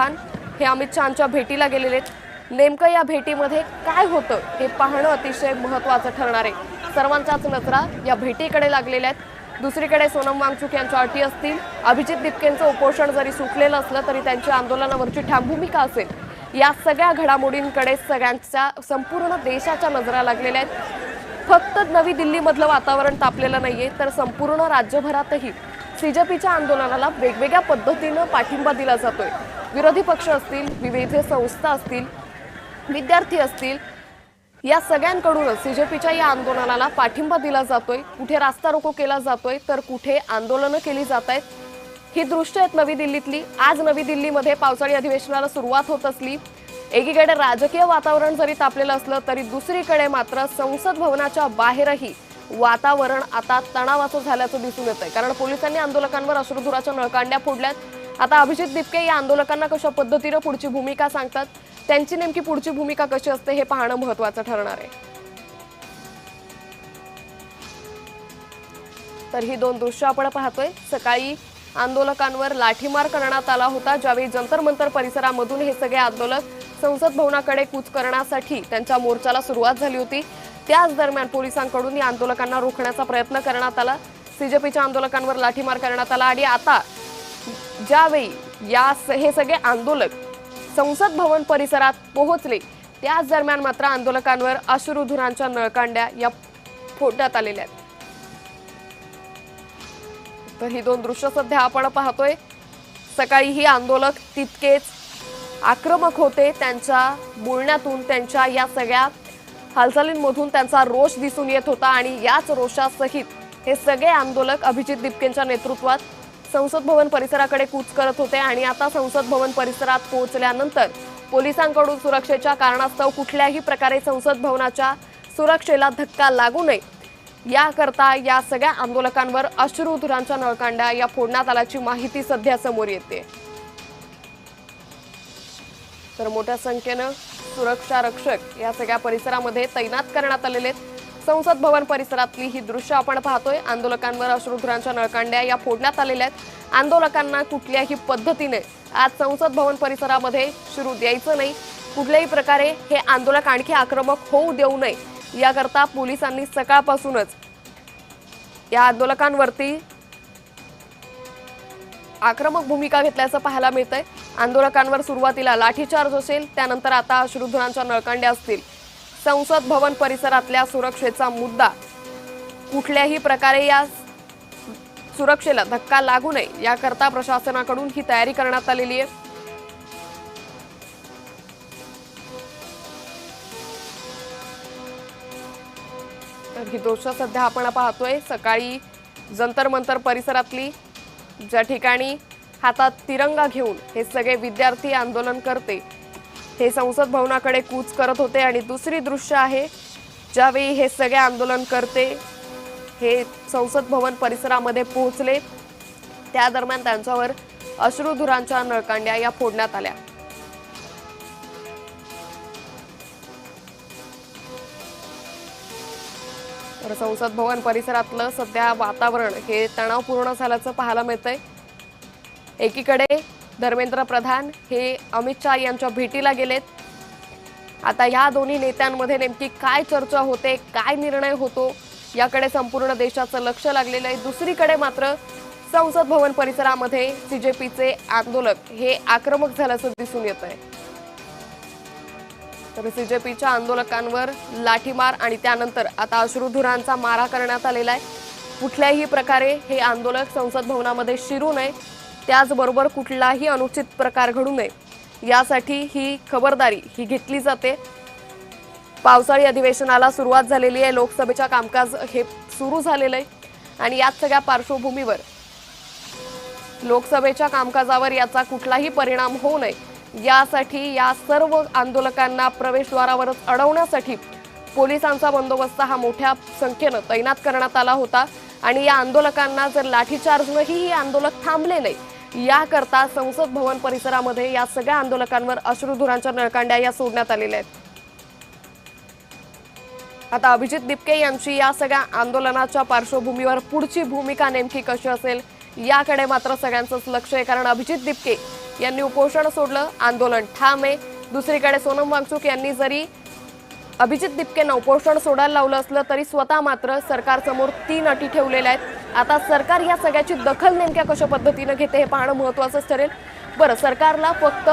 प्रधान हे अमित शहांच्या भेटीला गेलेले आहेत। नेमकं या भेटीमध्ये काय होतं हे पाहणं अतिशय महत्त्वाचं ठरणार आहे। सर्वांच्याच नजरा या भेटीकडे लागलेल्या आहेत। दुसरीकडे सोनम वांगचुक यांच्या अटी असतील, अभिजित दीपकेंचं उपोषण जरी सुटलेलं असलं तरी त्यांची आंदोलनावरची ठाम भूमिका असेल, या सगळ्या घडामोडींकडे सगळ्यांच्या संपूर्ण देशाच्या नजरा लागलेल्या आहेत। फक्त नवी दिल्लीमधलं वातावरण तापलेलं नाहीये, तर संपूर्ण राज्यभरातही सीजेपीच्या आंदोलनाला वेगवेगळ्या पद्धतीनं पाठिंबा दिला जातोय। विरोधी पक्ष असतील, विविध संस्था असतील, विद्यार्थी असतील, या सगळ्यांकडून सीजेपीच्या या आंदोलनाला पाठिंबा दिला जातोय। कुठे रास्ता रोको केला जातोय, तर कुठे आंदोलनं केली जात आहेत। ही दृश्य आहेत नवी दिल्लीतली। आज नवी दिल्लीमध्ये पावसाळी अधिवेशनाला सुरुवात होत असली, एकीकडे राजकीय वातावरण जरी तापलेलं असलं तरी दुसरीकडे मात्र संसद भवनाच्या बाहेरही वातावरण आता तणावाचं झाल्याचं दिसून येतंय। कारण पोलिसांनी आंदोलकांवर अश्रुधुराच्या नळकांड्या फोडल्यात। आता अभिजित दीपके या आंदोलकांना कशा पद्धतीने पुढची भूमिका सांगतात, त्यांची नेमकी पुढची भूमिका कशी असते हे पाहणं महत्त्वाचं ठरणार आहे। तर ही दोन दृश्य आपण पाहतोय। सकाळी आंदोलकांवर लाठीमार करण्यात आला होता, ज्यावेळी जंतर मंतर परिसरामधून हे सगळे आंदोलक संसद भवनाकडे कूच करण्यासाठी त्यांच्या मोर्चाला सुरुवात झाली होती। त्याच दरम्यान पोलिसांकडून या आंदोलकांना रोखण्याचा प्रयत्न करण्यात आला। सीजेपीच्या आंदोलकांवर लाठीमार करण्यात आला आणि आता ज्यावेळी हे सगळे आंदोलक संसद भवन परिसरात पोहोचले, त्याच दरम्यान मात्र आंदोलकांवर अश्रुधुरांच्या नळकांड्या या फोडण्यात आलेल्या आहेत। तर ही दोन दृश्य सध्या आपण पाहतोय। सकाळी ही आंदोलक तितकेच आक्रमक होते, त्यांच्या बोलण्यातून, त्यांच्या या सगळ्या हालचालींमधून त्यांचा रोष दिसून येत होता आणि याच रोषासहित हे सगळे आंदोलक अभिजित दीपकेंच्या नेतृत्वात संसद भवन परिसराकडे कूच करत होते। आणि आता संसद भवन परिसरात पोहोचल्यानंतर पोलिसांकडून सुरक्षेच्या कारणास्तव कुठल्याही प्रकारे संसद भवनाच्या सुरक्षेला धक्का लागू नये याकरता या सगळ्या आंदोलकांवर अश्रुधुरांच्या नळकांड्या या फोडण्यात आल्याची माहिती सध्या समोर येते। तर मोठ्या संख्येनं सुरक्षा रक्षक या सगळ्या परिसरामध्ये तैनात करण्यात आलेले आहेत। संसद भवन परिसरातली ही दृश्य आपण पाहतोय। आंदोलकांवर अश्रुधुरांच्या नळकांड्या या फोडण्यात आलेल्या आहेत। आंदोलकांना कुठल्याही पद्धतीने आज संसद भवन परिसरामध्ये शिरू द्यायचं नाही, कुठल्याही प्रकारे हे आंदोलक आणखी आक्रमक होऊ देऊ नये याकरता पोलिसांनी सकाळपासूनच या आंदोलकांवरती आक्रमक भूमिका घेतल्याचं पाहायला मिळतंय। आंदोलकांवर सुरुवातीला लाठीचार्ज असेल, त्यानंतर आता अश्रुधुरांच्या नळकांड्या असतील। संसद भवन परिसरातल्या सुरक्षेचा मुद्दा, कुठल्याही प्रकारे या सुरक्षेला धक्का लागू नये याकरता प्रशासनाकडून ही तयारी करण्यात आलेली आहे। तर ही दृश्य सध्या आपण पाहतोय। सकाळी जंतर मंतर परिसरातली, ज्या ठिकाणी हातात तिरंगा घेऊन हे सगळे विद्यार्थी आंदोलन करते हे संसद भवनाकडे कूच करत होते। आणि दुसरी दृश्य आहे, ज्यावेळी हे सगळे आंदोलन करते हे संसद भवन परिसरामध्ये पोहोचले, त्या दरम्यान त्यांच्यावर अश्रुधुरांच्या नळकांड्या या फोडण्यात आल्या। तर संसद भवन परिसरातलं सध्या वातावरण हे तणावपूर्ण झाल्याचं पाहायला मिळतंय। एकीकडे धर्मेंद्र प्रधान हे अमित शहा यांच्या भेटीला गेलेत। आता या दोन्ही नेत्यांमध्ये नेमकी काय चर्चा होते, काय निर्णय होतो याकडे संपूर्ण देशाचं लक्ष लागलेलं आहे। दुसरीकडे मात्र संसद भवन परिसरामध्ये सीजेपीचे आंदोलक हे आक्रमक झाल्याचं दिसून येत आहे। तर सीजेपीच्या आंदोलकांवर लाठीमार आणि त्यानंतर आता अश्रुधुरांचा मारा करण्यात आलेला आहे। कुठल्याही प्रकारे हे आंदोलक संसद भवनामध्ये शिरू नये, त्याचबरोबर कुठलाही अनुचित प्रकार घडू नये यासाठी ही खबरदारी ही घेतली जाते। पावसाळी अधिवेशनाला सुरुवात झालेली आहे, लोकसभेच्या कामकाज हे सुरू झालेलं आहे आणि याच सगळ्या पार्श्वभूमीवर लोकसभेच्या कामकाजावर याचा कुठलाही परिणाम होऊ नये यासाठी या सर्व आंदोलकांना प्रवेशद्वारावरच अडवण्यासाठी पोलिसांचा बंदोबस्त हा मोठ्या संख्येनं तैनात करण्यात आला होता। आणि या आंदोलकांना जर लाठीचार्जनेही ही आंदोलक थांबले नाही याकरता संसद भवन परिसरामध्ये या सगळ्या आंदोलकांवर अश्रुधुरांच्या नळकांड्या या सोडण्यात आलेल्या आहेत। आता अभिजित दीपके यांची या सगळ्या आंदोलनाच्या पार्श्वभूमीवर पुढची भूमिका नेमकी कशी असेल याकडे मात्र सगळ्यांचंच लक्ष आहे। कारण अभिजित दीपके यांनी उपोषण सोडलं, आंदोलन ठाम आहे। दुसरीकडे सोनम वांगचुक यांनी जरी अभिजित दिपकेंना उपोषण सोडायला लावलं असलं तरी स्वतः मात्र सरकारसमोर 3 अटी ठेवलेल्या आहेत। आता सरकार या सगळ्याची दखल नेमक्या कशा पद्धतीने घेते हे पाहणं महत्त्वाचं ठरेल। बरं, सरकारला फक्त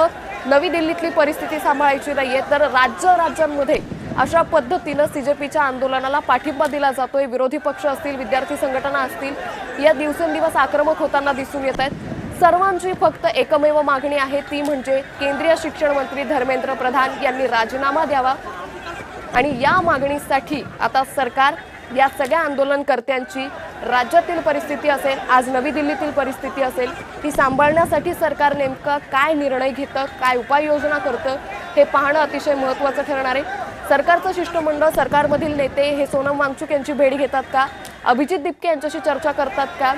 नवी दिल्लीतली परिस्थिती सांभाळायची नाहीये, तर राज्यांमध्ये अशा पद्धतीनं सीजेपीच्या आंदोलनाला पाठिंबा दिला जातोय। विरोधी पक्ष असतील, विद्यार्थी संघटना असतील, या दिवसेंदिवस आक्रमक होताना दिसून येत आहेत। सर्वांची फक्त एकमेव मागणी आहे, ती म्हणजे केंद्रीय शिक्षण मंत्री धर्मेंद्र प्रधान यांनी राजीनामा द्यावा। आणि या मागणीसाठी आता सरकार या सगळ्या आंदोलनकर्त्यांची राज्यातील परिस्थिती असेल, आज नवी दिल्लीतील परिस्थिती असेल, ती सांभाळण्यासाठी सरकार नेमका काय निर्णय घेतं, काय उपाययोजना करतं हे पाहणं अतिशय महत्त्वाचं ठरणार आहे। सरकारचं शिष्टमंडळ, सरकारमधील नेते हे सोनम वांगचुक यांची भेट घेतात का, अभिजित दिपके यांच्याशी चर्चा करतात का,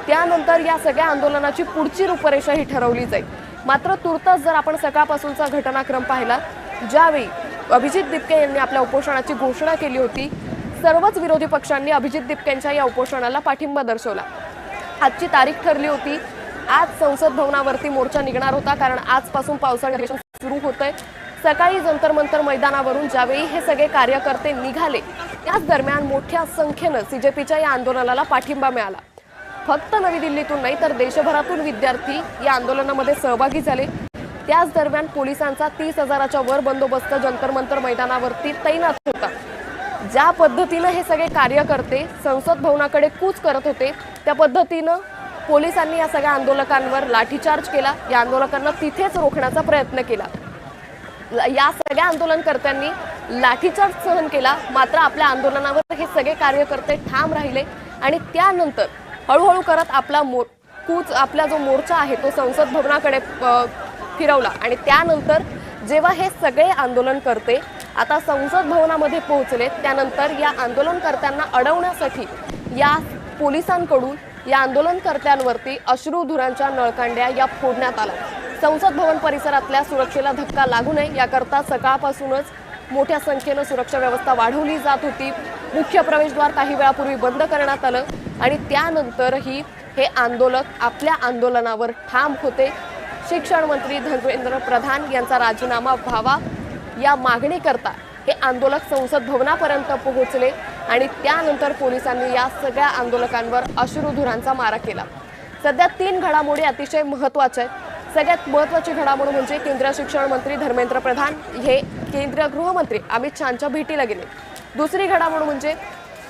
त्यानंतर या सगळ्या आंदोलनाची पुढची रूपरेषा ही ठरवली जाईल। मात्र तुर्तास जर आपण सकाळपासूनचा घटनाक्रम पाहिला, ज्यावेळी अभिजित दिपके यांनी आपल्या उपोषणाची घोषणा केली होती, सर्वच विरोधी पक्षांनी अभिजित दिपकेंच्या या उपोषणाला पाठिंबा दर्शवला। आजची तारीख ठरली होती, आज संसद भवनावरती मोर्चा निघणार होता, कारण आजपासून पावसाळी अधिवेशन सुरू होतंय। सकाळी जंतर मंतर मैदानावरून ज्यावेळी हे सगळे कार्यकर्ते निघाले, त्याच दरम्यान मोठ्या संख्येनं सीजेपीच्या या आंदोलनाला पाठिंबा मिळाला। फक्त नवी दिल्लीतून नाही तर देशभरातून विद्यार्थी या आंदोलनामध्ये सहभागी झाले। त्याच दरम्यान पोलिसांचा 30,000च्या वर बंदोबस्त जंतर मंतर मैदानावरती तैनात होता। ज्या पद्धतीनं हे सगळे कार्यकर्ते संसद भवनाकडे कूच करत होते, त्या पद्धतीनं पोलिसांनी या सगळ्या आंदोलकांवर लाठीचार्ज केला, या आंदोलकांना तिथेच रोखण्याचा प्रयत्न केला। या सगळ्या आंदोलनकर्त्यांनी लाठीचार्ज सहन केला, मात्र आपल्या आंदोलनावर हे सगळे कार्यकर्ते ठाम राहिले आणि त्यानंतर हळूहळू करत आपला जो मोर्चा आहे तो संसद भवनाकडे फिरवला। आणि त्यानंतर जेव्हा हे सगळे आंदोलनकर्ते आता संसद भवनामध्ये पोहोचले, त्यानंतर या आंदोलनकर्त्यांना अडवण्यासाठी या पोलिसांकडून या आंदोलनकर्त्यांवरती अश्रुधुरांच्या नळकांड्या या फोडण्यात आल्या। संसद भवन परिसरातल्या सुरक्षेला धक्का लागू नये याकरता सकाळपासूनच मोठ्या संख्येनं सुरक्षा व्यवस्था वाढवली जात होती। मुख्य प्रवेशद्वार काही वेळापूर्वी बंद करण्यात आलं आणि त्यानंतरही हे आंदोलक आपल्या आंदोलनावर ठाम होते। शिक्षण मंत्री धर्मेंद्र प्रधान यांचा राजीनामा व्हावा या मागणीकरता हे आंदोलक संसद भवनापर्यंत पोहोचले आणि त्यानंतर पोलिसांनी या सगळ्या आंदोलकांवर अश्रुधुरांचा मारा केला। सध्या 3 घडामोडी अतिशय महत्त्वाच्या आहेत। सगळ्यात महत्त्वाची घडामोड म्हणजे केंद्रीय शिक्षण मंत्री धर्मेंद्र प्रधान हे केंद्रीय गृहमंत्री अमित शहांच्या भेटीला गेले। दुसरी घडामोड म्हणजे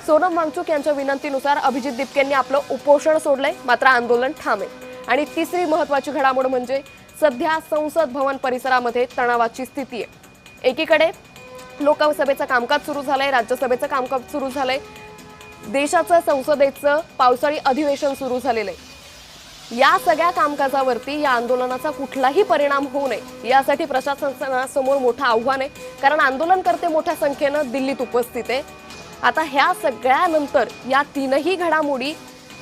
सोनम वांगचुक यांच्या विनंतीनुसार अभिजित दिपकेंनी आपलं उपोषण सोडलंय, मात्र आंदोलन ठाम आहे। आणि तिसरी महत्त्वाची घडामोड म्हणजे सध्या संसद भवन परिसरामध्ये तणावाची स्थिती आहे। एकीकडे लोकसभेचं कामकाज सुरू झालंय, राज्यसभेचं कामकाज सुरू झालंय, देशाचं संसदेचं पावसाळी अधिवेशन सुरू झालेलं आहे। या सगळ्या कामकाजावरती या आंदोलनाचा कुठलाही परिणाम होऊ नये यासाठी प्रशासनासमोर मोठं आव्हान आहे, कारण आंदोलनकर्ते मोठ्या संख्येनं दिल्लीत उपस्थित आहे। आता ह्या सगळ्यानंतर या 3ही घडामोडी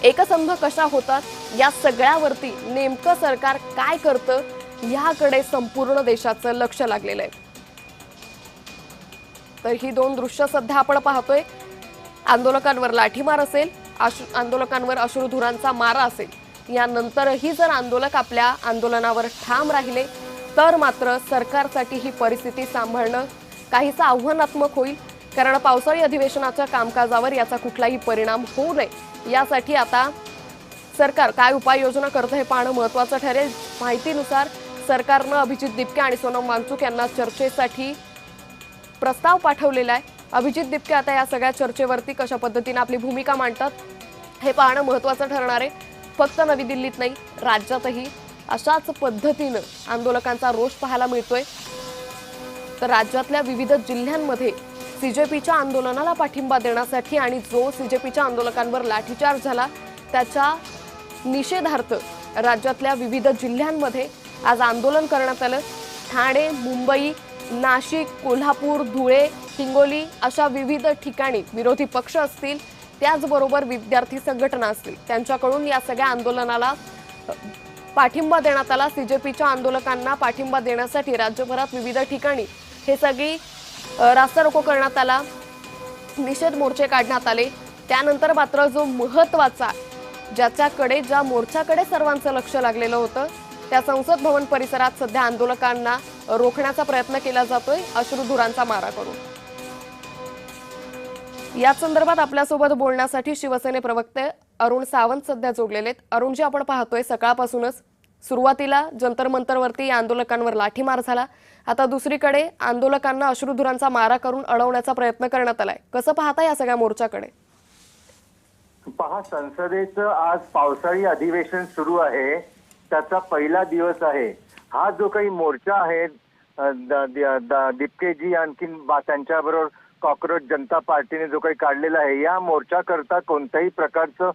एकसंध कशा होतात, या सगळ्यावरती नेमकं सरकार काय करतं याकडे संपूर्ण देशाचं लक्ष लागलेलं आहे। तर ही 2 दृश्य सध्या आपण पाहतोय, आंदोलकांवर लाठीमार असेल, आंदोलकांवर अश्रुधुरांचा मारा असेल, यानंतरही जर आंदोलक आपल्या आंदोलनावर ठाम राहिले तर मात्र सरकारसाठी ही परिस्थिती सांभाळणं काहीसं आव्हानात्मक होईल, कारण पावसाळी अधिवेशनाच्या कामकाजावर याचा कुठलाही परिणाम होऊ नये यासाठी आता सरकार काय उपाययोजना करतं हे पाहणं महत्त्वाचं ठरेल। माहितीनुसार सरकारनं अभिजित दिपके आणि सोनम वांगचुक यांना चर्चेसाठी प्रस्ताव पाठवलेला आहे। अभिजित दिपके आता या सगळ्या चर्चेवरती कशा पद्धतीने आपली भूमिका मांडतात हे पाहणं महत्त्वाचं ठरणार आहे। फक्त नवी दिल्लीत नाही, राज्यातही अशाच पद्धतीनं आंदोलकांचा रोष पाहायला मिळतोय। तर राज्यातल्या विविध जिल्ह्यांमध्ये सीजेपीच्या आंदोलनाला पाठिंबा देण्यासाठी आणि जो सीजेपीच्या आंदोलकांवर लाठीचार्ज झाला त्याच्या निषेधार्थ राज्यातल्या विविध जिल्ह्यांमध्ये आज आंदोलन करण्यात आलं। ठाणे, मुंबई, नाशिक, कोल्हापूर, धुळे, हिंगोली अशा विविध ठिकाणी विरोधी पक्ष असतील, त्याचबरोबर विद्यार्थी संघटना असतील, त्यांच्याकडून या सगळ्या आंदोलनाला पाठिंबा देण्यात आला। सीजेपीच्या आंदोलकांना पाठिंबा देण्यासाठी राज्यभरात विविध ठिकाणी हे सगळी रास्ता रोको करण्यात आला, निषेध मोर्चे काढण्यात आले। त्यानंतर मात्र जो महत्त्वाचा ज्या मोर्चाकडे सर्वांचं लक्ष लागलेलं होतं त्या संसद भवन परिसरात सध्या आंदोलकांना रोखण्याचा प्रयत्न केला जातोय अश्रुधुरांचा मारा करून। या संदर्भात आपल्यासोबत बोलण्यासाठी शिवसेने प्रवक्ते अरुण सावंत सध्या जोडलेले आहेत। अरुणजी, आपण पाहतोय सकाळपासूनच सुरुवातीला जंतर मंतरवरती या आंदोलकांवर लाठीमार झाला, आता दुसरीकडे आंदोलकांना अश्रुधुरांचा मारा करून अडवण्याचा प्रयत्न करण्यात आलाय। कसं पाहता या सगळ्या मोर्चाकडे? पहा, संसदेचं आज पावसाळी अधिवेशन सुरू आहे, त्याचा पहिला दिवस आहे। हा जो काही मोर्चा आहे दीपकेजी आणखीन त्यांच्याबरोबर कॉकरोच जनता पार्टीने जो काही काढलेला आहे, या मोर्चा करता कोणत्याही प्रकारचं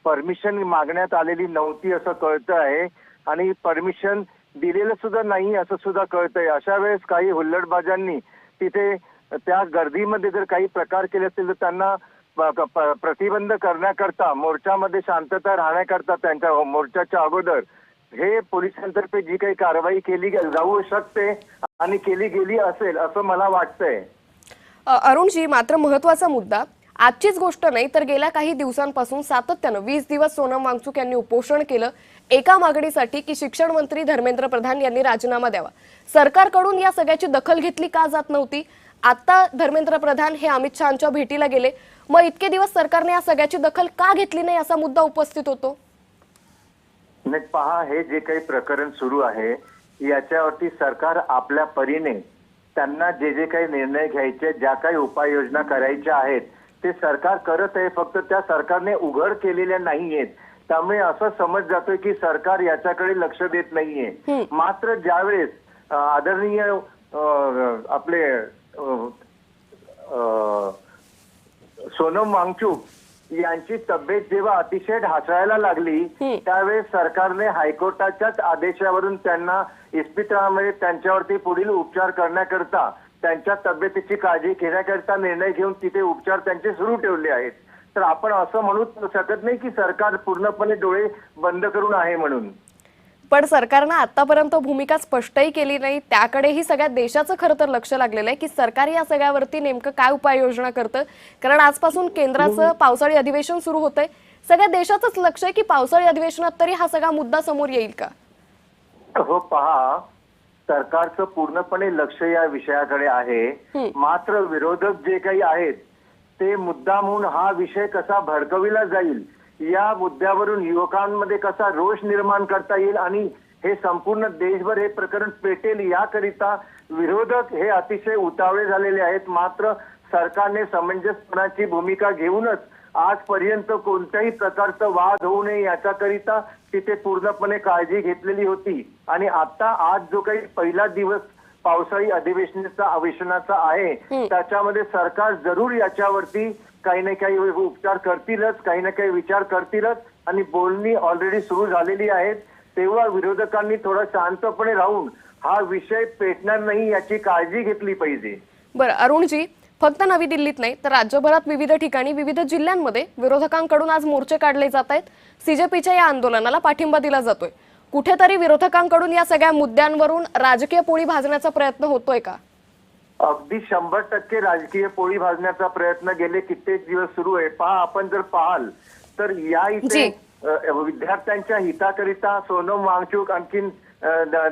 परमिशन मागण्यात आलेली नव्हती असं कळतं आहे आणि परमिशन दिलेलं सुद्धा नाही असं सुद्धा कळतंय। अशा वेळेस काही हुल्लडबाजांनी तिथे त्या गर्दीमध्ये जर काही प्रकार केले असतील तर त्यांना प्रतिबंध करण्याकरता, मोर्चामध्ये शांतता राहण्याकरता त्यांच्या मोर्चाच्या अगोदर हे पोलिसांतर्फे जी काही कारवाई केली जाऊ शकते आणि केली गेली असेल असं मला वाटतंय। अरुणजी, मात्र महत्त्वाचा मुद्दा आजचीच गोष्ट नाही तर गेल्या काही दिवसांपासून सातत्यानं 20 दिवस सोनम वांगचुक यांनी उपोषण केलं एका मागणीसाठी की शिक्षण मंत्री धर्मेंद्र प्रधान यांनी राजीनामा द्यावा। सरकारकडून या सगळ्याची दखल घेतली का जात नव्हती? आता धर्मेंद्र प्रधान हे अमित शहांच्या भेटीला गेले, मग इतके दिवस सरकारने या सगळ्याची दखल का घेतली नाही असा मुद्दा उपस्थित होतो। नाही, पहा, हे जे काही प्रकरण सुरू आहे याच्यावरती सरकार आपल्या परीने त्यांना जे जे काही निर्णय घ्यायचे, ज्या काही उपाययोजना करायच्या आहेत ते सरकार करत आहे, फक्त त्या सरकारने उघड केलेल्या नाहीयेत। त्यामुळे असं समज जातोय की सरकार याच्याकडे लक्ष देत नाहीये। मात्र ज्यावेळेस आदरणीय आपले सोनम वांगचुक यांची तब्येत जेव्हा अतिशय ढासळायला लागली त्यावेळेस सरकारने हायकोर्टाच्याच आदेशावरून त्यांना इस्पितळामध्ये त्यांच्यावरती पुढील उपचार करण्याकरता, त्यांच्या तब्येतीची काळजी घेण्याकरता निर्णय घेऊन तिथे उपचार त्यांचे सुरू ठेवले आहेत। तर आपण असं म्हणू शकत नाही की सरकार पूर्णपणे डोळे बंद करून आहे म्हणून। पण सरकारनं आतापर्यंत भूमिका स्पष्टही केली नाही, त्याकडेही सगळ्या देशाचं खरं तर लक्ष लागलेलं आहे की सरकार या सगळ्यावरती नेमकं काय उपाययोजना करतं। कारण आजपासून केंद्राचं पावसाळी अधिवेशन सुरू होतंय, सगळ्या देशाचंच लक्ष आहे की पावसाळी अधिवेशनात तरी हा सगळा मुद्दा समोर येईल का? हो, पहा, सरकारचं पूर्णपणे लक्ष या विषयाकडे आहे। मात्र विरोधक जे काही आहेत ते मुद्दामहून हा विषय कसा भडकविला जाईल, या मुद्द्यावरून युवकांमध्ये कसा रोष निर्माण करता येईल आणि हे संपूर्ण देशभर हे प्रकरण पेटेल याकरिता विरोधक हे अतिशय उतावळे झालेले आहेत। मात्र सरकारने समंजसपणाची भूमिका घेऊनच आजपर्यंत कोणत्याही प्रकारचा वाद होऊ नये याच्याकरिता तिथे पूर्णपणे काळजी घेतलेली होती आणि आता आज जो काही पहिला दिवस पावसाळी अधिवेशनाचा आहे त्याच्यामध्ये सरकार जरूर याच्यावरती काही ना काही उपचार करतीलच, काही ना काही विचार करतीलच आणि बोलणी ऑलरेडी सुरू झालेली आहेत। तेव्हा विरोधकांनी थोडा शांतपणे राहून हा विषय पेटणार नाही याची काळजी घेतली पाहिजे। बरं अरुणजी, फक्त नवी दिल्लीत नाही तर राज्यभरात विविध ठिकाणी विविध जिल्ह्यांमध्ये विरोधकांकडून आज मोर्चे काढले जात आहेत। सीजेपीच्या या आंदोलनाला पाठिंबा दिला जातोय। कुठेतरी विरोधकांकडून या सगळ्या मुद्द्यांवरून राजकीय पोळी भाजण्याचा प्रयत्न होतोय का? अगदी 100% राजकीय पोळी भाजण्याचा प्रयत्न गेले कित्येक दिवस सुरू आहे। पहा, आपण जर पाहाल तर या इथे विद्यार्थ्यांच्या हिताकरिता सोनम वांगचुक आणखीन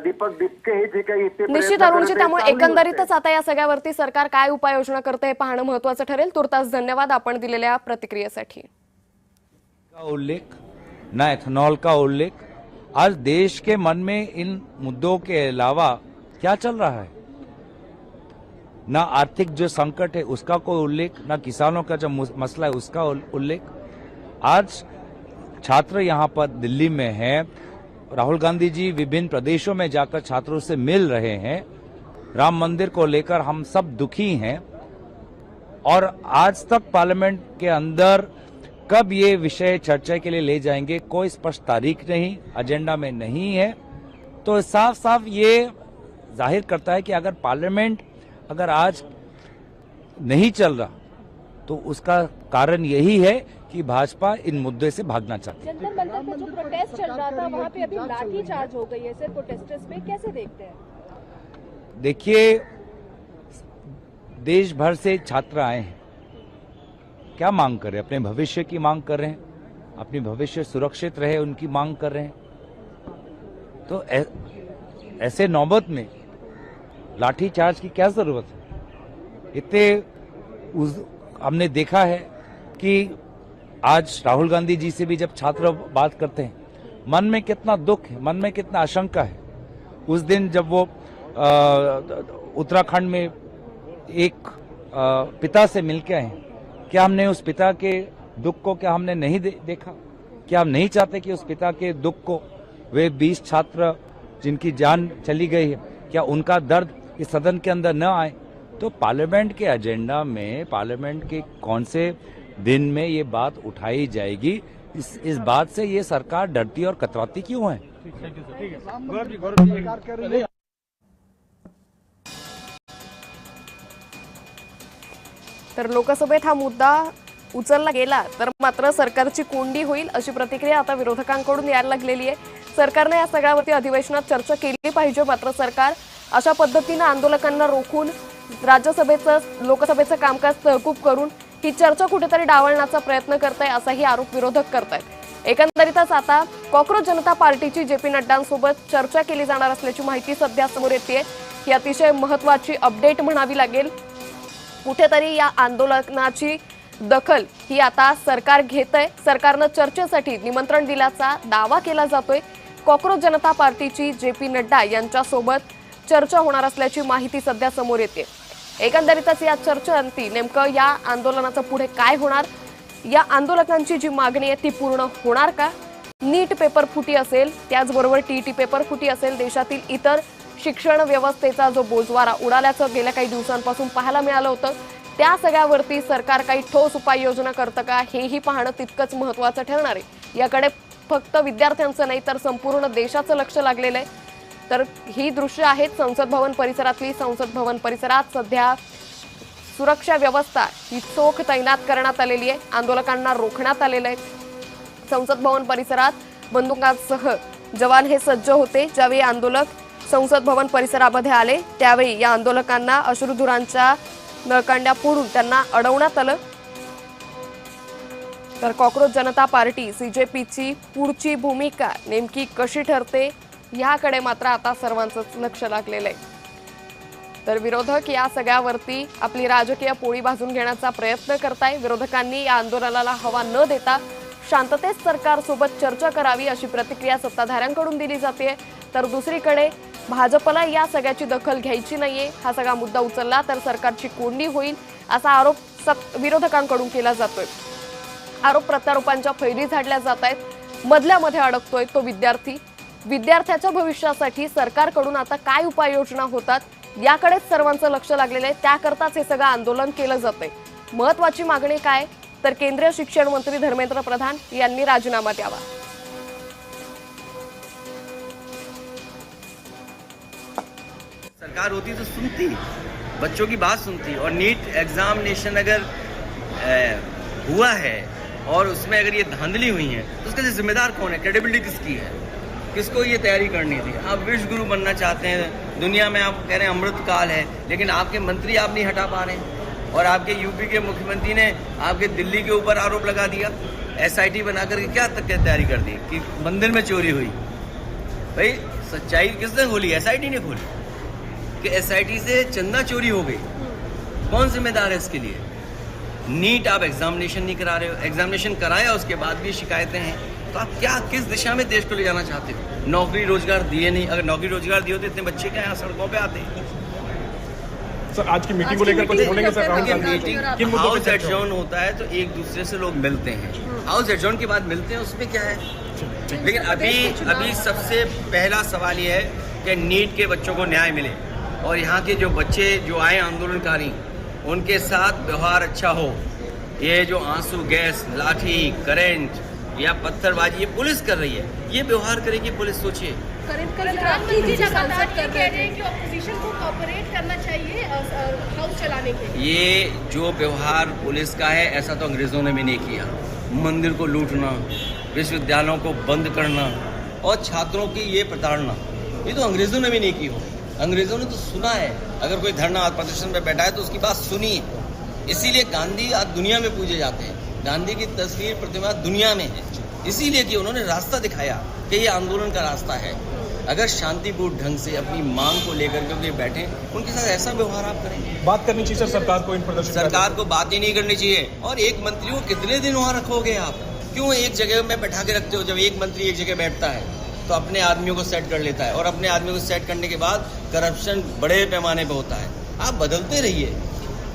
दीपक दिपके हे जे काही इथे निश्चित अरुणजी, त्यामुळे एकंदरीतच आता या सगळ्यावरती सरकार काय उपाययोजना करते हे पाहणं महत्त्वाचं ठरेल। तुर्तास धन्यवाद आपण दिलेल्या प्रतिक्रियेसाठी। का उल्लेख, ना एथेनॉल का उल्लेख, आज देश के मन में इन मुद्दों के अलावा क्या चल रहा है? ना आर्थिक जो संकट है उसका कोई उल्लेख, ना किसानों का जो मसला है उसका उल्लेख। आज छात्र यहाँ पर दिल्ली में हैं, राहुल गांधी जी विभिन्न प्रदेशों में जाकर छात्रों से मिल रहे हैं। राम मंदिर को लेकर हम सब दुखी हैं और आज तक पार्लियामेंट के अंदर कब ये विषय चर्चा के लिए ले जाएंगे कोई स्पष्ट तारीख नहीं, एजेंडा में नहीं है। तो साफ साफ ये जाहिर करता है कि अगर पार्लियामेंट अगर आज नहीं चल रहा तो उसका कारण यही है कि भाजपा इन मुद्दे से भागना चाहती है। जंतर मंतर पे जो प्रोटेस्ट चल रहा था वहाँ पे अभी लाठी चार्ज हो गई है सर प्रोटेस्टर्स पे, कैसे देखते हैं? देखिए, देश भर से छात्र आए हैं, क्या मांग कर रहे हैं? अपने भविष्य की मांग कर रहे हैं, अपनी भविष्य सुरक्षित रहे उनकी मांग कर रहे हैं। तो ऐसे नौबत में लाठीचार्ज की क्या जरूरत है? हमने देखा है कि आज राहुल गांधी जी से भी जब छात्र बात करते हैं, मन में कितना दुख है, मन में कितना आशंका है। उस दिन जब वो उत्तराखंड में एक पिता से मिलके आए, क्या हमने उस पिता के दुख को क्या हमने नहीं देखा? क्या हम नहीं चाहते कि उस पिता के दुख को, वे 20 छात्र जिनकी जान चली गई है, क्या उनका दर्द इस सदन के अंदर न आए? तो पार्लियामेंट के एजेंडा में, पार्लियामेंट के कौन से दिन में ये बात उठाई जाएगी? इस बात से ये सरकार डरती और कतराती क्यों है? तर लोकसभेत हा मुद्दा उचलला गेला तर मात्र सरकारची कोंडी होईल अशी प्रतिक्रिया आता विरोधकांकडून यायला लागलेली आहे। सरकारने या सगळ्यावरती अधिवेशनात चर्चा केली पाहिजे, मात्र सरकार अशा पद्धतीने आंदोलकांना रोखून राज्यसभेचं लोकसभेचं कामकाज तहकूब करून ही चर्चा कुठेतरी डावलण्याचा प्रयत्न करताय असाही आरोप विरोधक करतायत। एकंदरीतच आता कॉक्रोच जनता पार्टीची जेपी नड्डांसोबत चर्चा केली जाणार असल्याची माहिती सध्या समोर येतेय। ही अतिशय महत्त्वाची अपडेट म्हणावी लागेल। कुठेतरी या आंदोलनाची दखल ही आता सरकार घेतंय। सरकारनं चर्चेसाठी निमंत्रण दिल्याचा दावा केला जातोय। कॉक्रोच जनता पार्टीची जेपी नड्डा यांच्यासोबत चर्चा होणार असल्याची माहिती सध्या समोर येते। एकंदरीतच या चर्चेअंती नेमकं या आंदोलनाचं पुढे काय होणार, या आंदोलकांची जी मागणी आहे ती पूर्ण होणार का? नीट पेपर फुटी असेल, त्याचबरोबर टीईटी पेपर फुटी असेल, देशातील इतर शिक्षण व्यवस्थेचा जो बोजवारा उडाल्याचं गेल्या काही दिवसांपासून पाहायला मिळालं होतं, त्या सगळ्यावरती सरकार काही ठोस उपाययोजना करतं का हेही पाहणं तितकंच महत्त्वाचं ठरणार आहे। याकडे फक्त विद्यार्थ्यांचं नाही तर संपूर्ण देशाचं लक्ष लागलेलं आहे। तर ही दृश्य आहेत संसद भवन परिसरातली। संसद भवन परिसरात सध्या सुरक्षा व्यवस्था ही चोख तैनात करण्यात आलेली आहे। आंदोलकांना रोखण्यात आलेलं आहे। संसद भवन परिसरात बंदुकांसह जवान हे सज्ज होते। ज्यावेळी आंदोलक संसद भवन परिसरामध्ये आले त्यावेळी या आंदोलकांना अश्रुधुरांच्या नळकांड्या फोडून त्यांना अडवण्यात आलं। तर कॉक्रोच जनता पार्टी सीजेपीची पुढची भूमिका नेमकी कशी ठरते याकडे मात्र आता सर्वांचंच लक्ष लागलेलं आहे। तर विरोधक या सगळ्यावरती आपली राजकीय पोळी भाजून घेण्याचा प्रयत्न करताय। विरोधकांनी या आंदोलनाला हवा न देता शांततेत सरकारसोबत चर्चा करावी अशी प्रतिक्रिया सत्ताधाऱ्यांकडून दिली जाते। तर दुसरीकडे भाजपला या सगळ्याची दखल घ्यायची नाहीये, हा सगळा मुद्दा उचलला तर सरकारची कोंडी होईल असा आरोप विरोधकांकडून केला जातोय। आरोप प्रत्यारोपांच्या फैरी झाडल्या जात आहेत। मधल्यामध्ये अडकतोय तो विद्यार्थी। विद्यार्थ्याच्या भविष्यासाठी सरकारकडून आता काय उपाययोजना होतात याकडेच सर्वांचं लक्ष लागलेलं आहे। त्याकरताच हे सगळं आंदोलन केलं जातंय। महत्त्वाची मागणी काय तर केंद्रीय शिक्षण मंत्री धर्मेंद्र प्रधान यांनी राजीनामा द्यावा। सरकार होती तो सुनती, बच्चों की बात सुनती। और नीट एग्जामिनेशन अगर हुआ है और उसमें अगर ये धांधली हुई है तो उसके लिए जिम्मेदार कौन है? क्रेडिबिलिटी किसकी है? किसको ये तैयारी करनी थी? आप विश्व गुरु बनना चाहते हैं, दुनिया में आप कह रहे हैं अमृत काल है, लेकिन आपके मंत्री आप नहीं हटा पा रहे हैं। और आपके यूपी के मुख्यमंत्री ने आपके दिल्ली के ऊपर आरोप लगा दिया, एसआईटी बना करके क्या तक की तैयारी कर दी कि मंदिर में चोरी हुई। भाई सच्चाई किसने खोली? एसआईटी ने खोली कि एसआईटी से चंदा चोरी हो गई। कौन जिम्मेदार है इसके लिए? नीट आप एग्जामिनेशन नहीं करा रहे हो, एग्जामिनेशन कराया उसके बाद भी शिकायतें हैं, तो आप क्या किस दिशा में देश को ले जाना चाहते हो? नौकरी रोजगार दिए नहीं, अगर नौकरी रोजगार दिए होते इतने बच्चे क्या यहाँ सड़कों पे आते? सर आज की मीटिंग को लेकर कुछ बोलेंगे सर? मीटिंग हाउस एडजॉर्न होता है तो एक दूसरे से लोग मिलते हैं, हाउस एडजॉर्न के बाद मिलते हैं, उसमें क्या है? लेकिन अभी सबसे पहला सवाल ये है कि नीट के बच्चों को न्याय मिले और यहाँ के जो बच्चे जो आए आंदोलनकारी उनके साथ व्यवहार अच्छा हो। ये जो आंसू गैस, लाठी, करंट या पत्थरबाजी ये पुलिस कर रही है, ये व्यवहार करेगी पुलिस? सोचिए। प्रधानमंत्री जी लगातार कह रहे हैं कि ऑपोजिशन को कोऑपरेट करना चाहिए हाउस चलाने के लिए। ये जो व्यवहार पुलिस का है ऐसा तो अंग्रेजों ने भी नहीं किया। मंदिर को लूटना, विश्वविद्यालयों को बंद करना और छात्रों की ये प्रताड़ना, ये तो अंग्रेजों ने भी नहीं की हो। अंग्रेजों ने तो सुना है, अगर कोई धरना प्रदर्शन में बैठा है तो उसकी बात सुनी है। इसीलिए गांधी आज दुनिया में पूजे जाते हैं। गांधी की तस्वीर प्रतिमा दुनिया में है, इसीलिए कि उन्होंने रास्ता दिखाया कि ये आंदोलन का रास्ता है। अगर शांतिपूर्ण ढंग से अपनी मांग को लेकर के बैठे, उनके साथ ऐसा व्यवहार आप करेंगे। बात करनी चाहिए सर सरकार को इन प्रदर्शन। सरकार को बात ही नहीं करनी चाहिए। और एक मंत्री को कितने दिन वहाँ रखोगे आप? क्यों एक जगह में बैठा के रखते हो? जब एक मंत्री एक जगह बैठता है तो अपने आदमियों को सेट कर लेता है, और अपने आदमियों को सेट करने के बाद करप्शन बड़े पैमाने पर होता है। आप बदलते रहिए।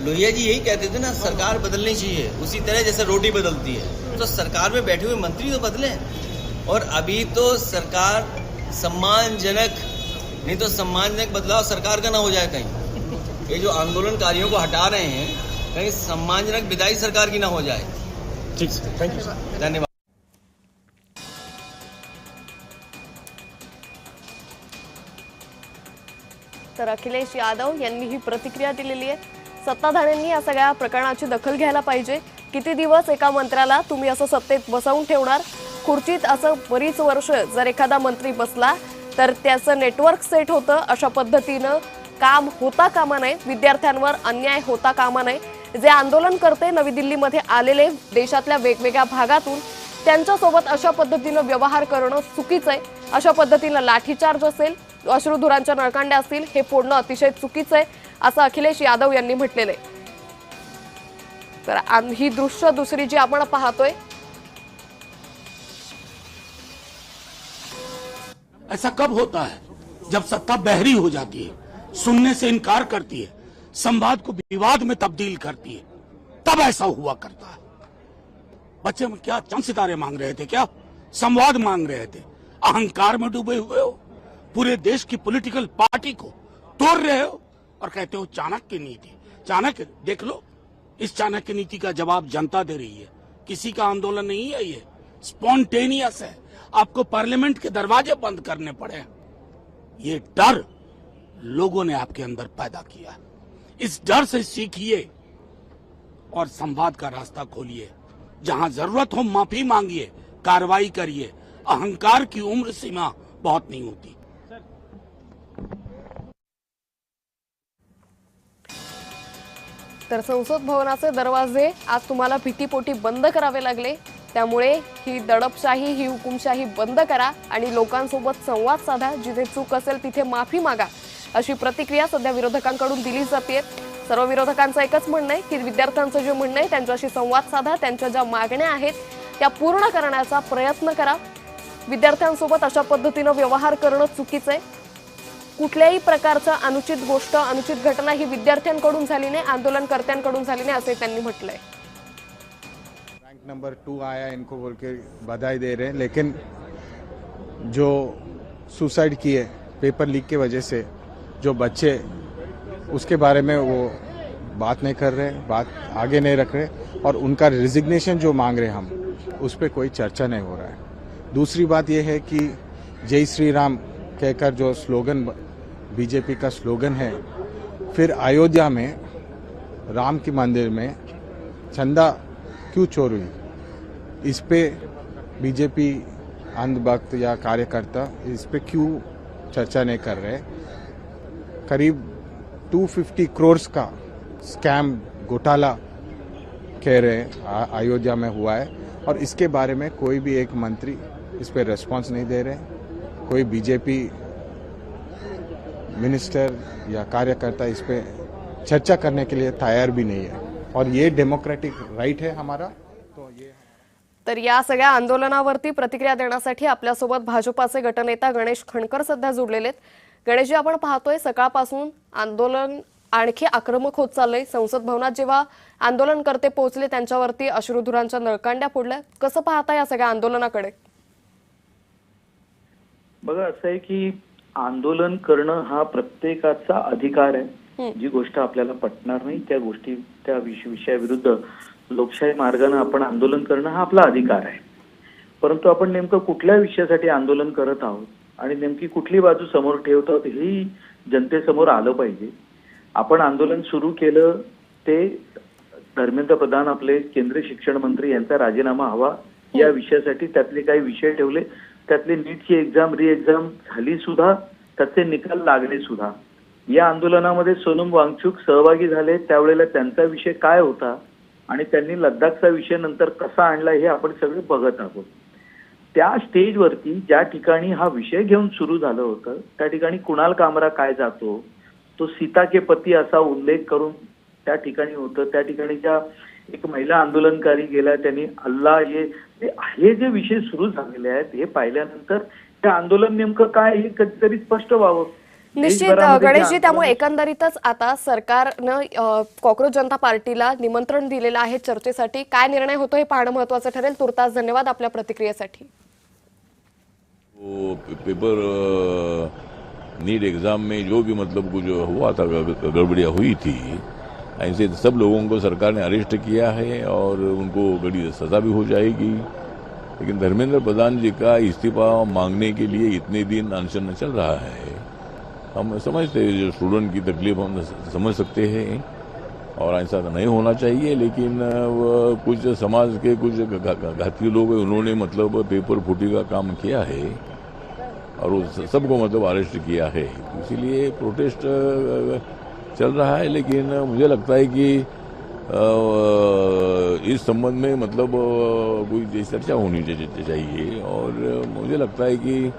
लोहिया जी यही कहते थे ना, सरकार बदलनी चाहिए उसी तरह जैसे रोटी बदलती है। तो सरकार में बैठे हुए मंत्री तो बदलें। और अभी तो सरकार सम्मानजनक, नहीं तो सम्मानजनक बदलाव सरकार का ना हो जाए कहीं। ये जो आंदोलनकारियों को हटा रहे हैं, कहीं सम्मानजनक विदाई सरकार की ना हो जाए। ठीक सर, थैंक यू सर, धन्यवाद। तर अखिलेश यादव यांनी ही प्रतिक्रिया दिलेली आहे। सत्ताधाऱ्यांनी या सगळ्या प्रकरणाची दखल घ्यायला पाहिजे। किती दिवस एका मंत्र्याला तुम्ही असं सत्तेत बसवून ठेवणार? खुर्चीत असं बरीच वर्ष जर एखादा मंत्री बसला तर त्याचं नेटवर्क सेट होतं। अशा पद्धतीनं काम होता कामा नये, विद्यार्थ्यांवर अन्याय होता कामा नये। जे आंदोलन करते नवी दिल्लीमध्ये आलेले देशातल्या वेगवेगळ्या भागातून, त्यांच्यासोबत अशा पद्धतीनं व्यवहार करणं चुकीचं आहे। अशा पद्धतीनं लाठीचार्ज असेल, अश्रुधुरांच्या नळकांड्या असतील, हे फोडणं अतिशय चुकीचं आहे असं अखिलेश यादव यांनी म्हटलेलं आहे। तर ही दृश्य दुसरी जी आपण पाहतोय, ऐसा कब होता है? जब सत्ता बहरी हो जाती है, सुनने से इनकार करती है, संवाद को विवाद में तब्दील करती है, तब ऐसा हुआ करता है। बच्चे में क्या चंद सितारे मांग रहे थे? क्या संवाद मांग रहे थे? अहंकार में डूबे हुए हो, पूरे देश की पॉलिटिकल पार्टी को तोड़ रहे हो और कहते हो चाणक्य नीति। चाणक्य देख लो, इस चाणक्य नीति का जवाब जनता दे रही है। किसी का आंदोलन नहीं है, ये स्पॉन्टेनियस है। आपको पार्लियामेंट के दरवाजे बंद करने पड़े। ये डर लोगों ने आपके अंदर पैदा किया। इस डर से सीखिए और संवाद का रास्ता खोलिए। जहां जरूरत हो माफी मांगिए, कार्रवाई करिए। अहंकार की उम्र सीमा बहुत नहीं होती। तर संसद भवनाचे दरवाजे आज तुम्हाला भीतीपोटी बंद करावे लागले। त्यामुळे ही दडपशाही, ही हुकुमशाही बंद करा आणि लोकांसोबत संवाद साधा। जिथे चूक असेल तिथे माफी मागा, अशी प्रतिक्रिया सध्या विरोधकांकडून दिली जाते। सर्व विरोधकांचं एकच म्हणणं आहे की विद्यार्थ्यांचं जे म्हणणं आहे त्यांच्याशी संवाद साधा, त्यांच्या ज्या मागण्या आहेत त्या पूर्ण करण्याचा प्रयत्न करा। विद्यार्थ्यांसोबत अशा पद्धतीने व्यवहार करणं चुकीचं आहे। कुठल्याही प्रकारचा अनुचित गोष्ट, अनुचित घटना ही विद्यार्थ्यांकडून झाली नाही, आंदोलनकर्त्यांकडून झाली नाही, असे त्यांनी म्हटलंय। रैंक नंबर 2 आया इनको बोल के बधाई दे रहे हैं, लेकिन जो सुसाइड किए पेपर लीक की वजह से जो बच्चे, उसके बारे में वो बात नहीं कर रहे, बात आगे नहीं रख रहे, और उनका रिजिग्नेशन जो मांग रहे हम, उस पर कोई चर्चा नहीं हो रहा है। दूसरी बात यह है कि जय श्री राम कहकर जो स्लोगन बीजेपी का स्लोगन है, फिर अयोध्या में राम के मंदिर में चंदा क्यों चोर हुई, इस पे बीजेपी अंधभक्त या कार्यकर्ता इस पे क्यों चर्चा नहीं कर रहे। करीब 250 करोड़ का स्कैम घोटाला कह रहे हैं अयोध्या में हुआ है, और इसके बारे में कोई भी एक मंत्री इस पे रेस्पॉन्स नहीं दे रहे। कोई बीजेपी मिनिस्टर या कार्यकर्ता इस पे चर्चा करने के लिए तैयार भी नहीं है, और ये डेमोक्रेटिक राइट है हमारा। तो ये तर या सगळ्या आंदोलनावरती प्रतिक्रिया देण्यासाठी आपल्यासोबत भाजपाचे गटनेता गणेश खणकर सध्या जोडलेले आहेत। गणेशजी, आपण पाहतोय सकाळपासून आंदोलन आणखी आक्रमक होत चाललंय। संसद भवनात जेव्हा आंदोलनकर्ते पोहोचले त्यांच्यावरती अश्रुधुरांच्या नळकांड्या फोडल्या। कसं पाहता या सगळ्या आंदोलनाकडे? बघा, असं आहे की आंदोलन करणं हा प्रत्येकाचा अधिकार आहे। जी गोष्ट आपल्याला पटणार नाही त्या गोष्टी, त्या विषयाविरुद्ध लोकशाही मार्गाने आपण आंदोलन करणं हा आपला अधिकार आहे। परंतु आपण नेमकं कुठल्या विषयासाठी आंदोलन करत आहोत आणि नेमकी कुठली बाजू समोर ठेवत आहोत हे जनतेसमोर आलं पाहिजे। आपण आंदोलन सुरू केलं ते धर्मेंद्र प्रधान आपले केंद्रीय शिक्षण मंत्री यांचा राजीनामा हवा या विषयासाठी। त्यातले काही विषय ठेवले, त्यातली नीटची एक्झाम री एक्झाम झाली सुद्धा, त्याचे निकाल लागले सुद्धा। या आंदोलनामध्ये सोनम वांगचुक सहभागी झाले, त्यावेळेला त्यांचा विषय काय होता आणि त्यांनी लद्दाखचा विषय नंतर कसा आणला हे आपण सगळे बघत आहोत। त्या स्टेजवरती ज्या ठिकाणी हा विषय घेऊन सुरू झालं होतं त्या ठिकाणी कुणाल कामरा काय जातो, तो सीता के पती असा उल्लेख करून त्या ठिकाणी होतं. त्या ठिकाणी ज्या एक महिला आंदोलनकारी गेल्या त्यांनी अल्लाह हे जे विषय सुरू झालेले आहेत हे पाहिल्यानंतर ते आंदोलन नेमकं काय हे कधीतरी स्पष्ट व्हावं. निश्चित गणेशजी, त्यामुळे एकंदरीतच आता सरकारनं कॉक्रोच जनता पार्टीला निमंत्रण दिलेलं आहे चर्चेसाठी. काय निर्णय होतो हे पाहणं महत्त्वाचं ठरेल. तुर्तास धन्यवाद आपल्या प्रतिक्रियेसाठी. पेपर नीट एग्जाम में जो भी मतलब कुछ हुआ था, गड़बड़ियाँ हुई थी, ऐसे सब लोगों को सरकार ने अरेस्ट किया है और उनको कड़ी सजा भी हो जाएगी. लेकिन धर्मेंद्र प्रधान जी का इस्तीफा मांगने के लिए इतने दिन अनशन चल रहा है. हम समझते हैं जो स्टूडेंट की तकलीफ हम समझ सकते हैं और ऐसा नहीं होना चाहिए. लेकिन कुछ समाज के कुछ घाती लोग हैं, उन्होंने मतलब पेपर फूटी का काम किया है और उस सबको मतलब अरेस्ट किया है. इसीलिए प्रोटेस्ट चल रहा है. लेकिन मुझे लगता है कि इस संबंध में मतलब कोई चर्चा होनी चाहिए और मुझे लगता है कि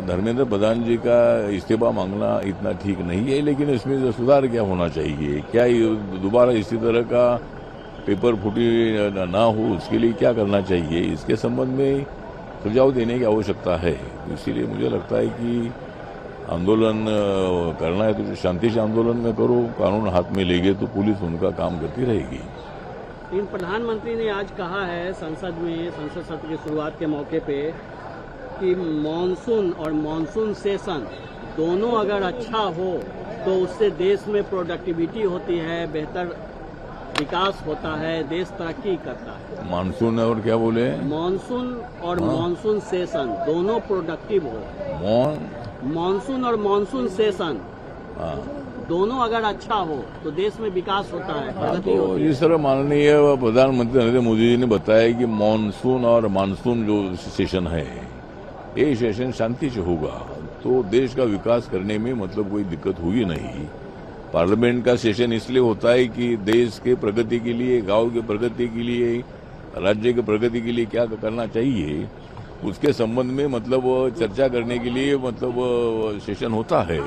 धर्मेंद्र प्रधान जी का इस्तीफा मांगना इतना ठीक नहीं है. लेकिन इसमें सुधार क्या होना चाहिए, क्या दोबारा इसी तरह का पेपर फूटी ना हो, उसके लिए क्या करना चाहिए, इसके संबंध में सुझाव देने की आवश्यकता है. इसीलिए मुझे लगता है कि आंदोलन करना है तो शांति से आंदोलन में करो, कानून हाथ में लेंगे तो पुलिस उनका काम करती रहेगी. लेकिन प्रधानमंत्री ने आज कहा है संसद सत्र की शुरुआत के मौके पे कि मॉनसून और मॉनसून सेशन दोनों अगर अच्छा हो तो उससे देश में प्रोडक्टिविटी होती है, बेहतर विकास होता है, देश तरक्की करता है. मानसून और क्या बोले, मॉनसून और मॉनसून सेशन दोनों प्रोडक्टिव हो. मॉनसून और मॉनसून सेशन दोनों अगर अच्छा हो तो देश में विकास होता है, प्रगति होती है. इस तरह माननीय प्रधानमंत्री नरेंद्र मोदी जी ने बताया कि मॉनसून और मानसून जो सेशन है ये सेशन शांति से होगा तो देश का विकास करने में मतलब कोई दिक्कत होगी नहीं. पार्लियामेंट का सेशन इसलिए होता है कि देश के प्रगति के लिए, गांव की प्रगति के लिए, राज्य की प्रगति के लिए क्या करना चाहिए उसके संबंध में मतलब चर्चा करने के लिए मतलब सेशन होता है.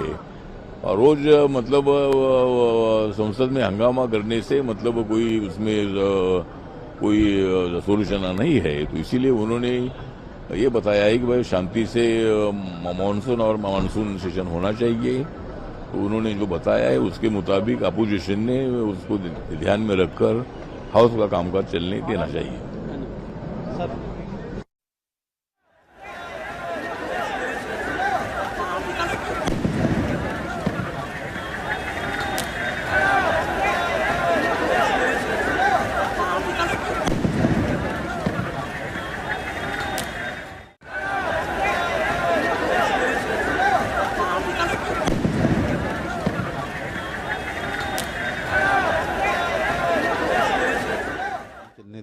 और रोज मतलब संसद में हंगामा करने से मतलब कोई उसमें कोई सोल्यूशन नहीं है. तो इसीलिए उन्होंने ये बताया है कि भाई शांति से मॉनसून और मानसून सेशन होना चाहिए. तो उन्होंने जो बताया है उसके मुताबिक अपोजिशन ने उसको ध्यान में रखकर हाउस का कामकाज चलने देना चाहिए.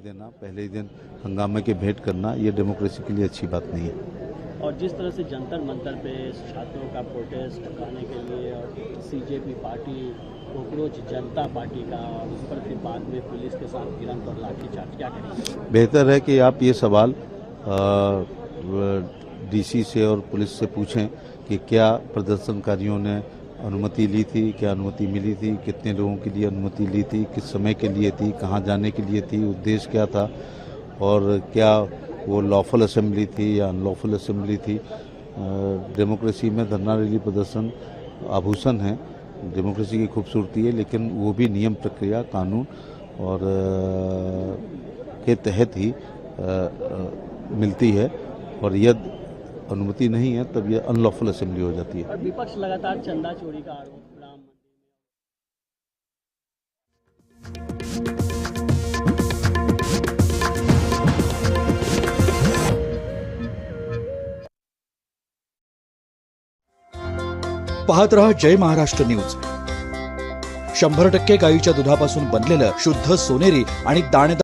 देना, पहले ही दिन हंगामे के भेंट करना, ये डेमोक्रेसी के लिए अच्छी बात नहीं है. और जिस तरह से जंतर मंतर पे छात्रों का प्रोटेस्ट करने के लिए और सीजेपी पार्टी कॉक्रोच जनता पार्टी का, उस पर फिर बाद में पुलिस के साथ गिरफ्त और लाठीचार्ज, क्या करेंगे? बेहतर है कि आप ये सवाल डीसी से और पुलिस से पूछें कि क्या प्रदर्शनकारियों ने अनुमति ली थी, क्या अनुमति मिली थी, कितने लोगों के लिए अनुमति ली थी, किस समय के लिए थी, कहाँ जाने के लिए थी, उद्देश्य क्या था और क्या वो लॉफुल असेंबली थी या अनलॉफुल असेंबली थी. डेमोक्रेसी में धरना रैली प्रदर्शन आभूषण है, डेमोक्रेसी की खूबसूरती है, लेकिन वो भी नियम प्रक्रिया कानून और के तहत ही मिलती है. और यदि अनुमति नहीं है तब ये अनलॉफुल असेंबली हो जाती है. और विपक्ष लगातार चंदा चोरी का आरोप राम पाहत रहा जय महाराष्ट्र न्यूज. 100% गाईच्या दुधापासून बनलेलं शुद्ध सोनेरी आणि दाणेदार